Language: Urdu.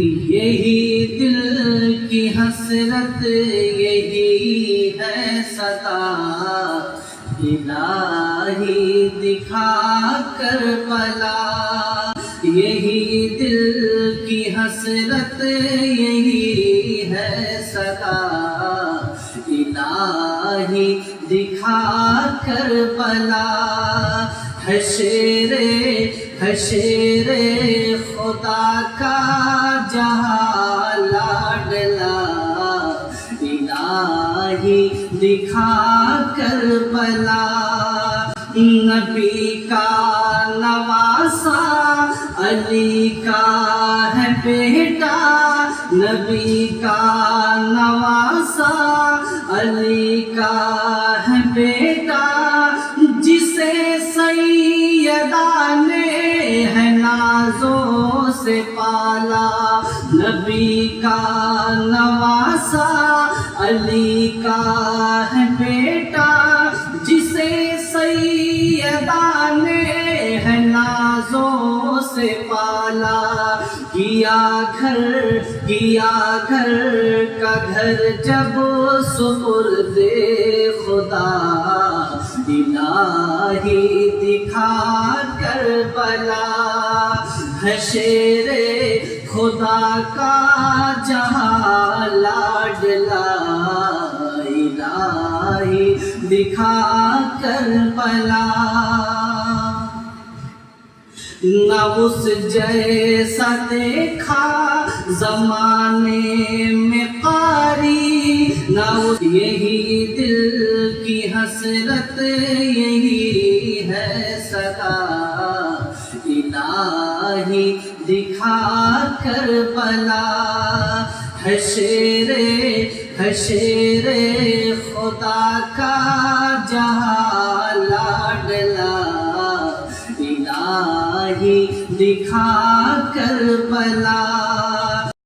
یہی دل کی حسرت یہی ہے صدا، الہی دکھا کربلا۔ یہی دل کی حسرت یہی ہے صدا، الہی دکھا کربلا۔ ہے شیر خدا کا جہاں لاڈلا، الہی دکھا کربلا۔ نبی کا نواسا علی کا ہے بیٹا، نبی کا نواسا علی کا ہے بیٹا، جسے سیدہ نے ہے نازوں سے پالا۔ نبی کا نواسا علی کا ہے بیٹا، جسے سیدہ نے ہے نازوں سے پالا۔ کیا گھر کا گھر جب سپرد خدا، الہی دکھا کربلا۔ ہے شیر خدا کا جہاں لاڈلا، الہی دکھا کربلا۔ نہ اس جیسا دیکھا زمانے میں قاری، نہ یہی دل کی حسرت یہی ہے صدا، الہی دکھا کربلا۔ ہے شیر خدا کا جہاں لاڈلا، الہی دکھا کربلا۔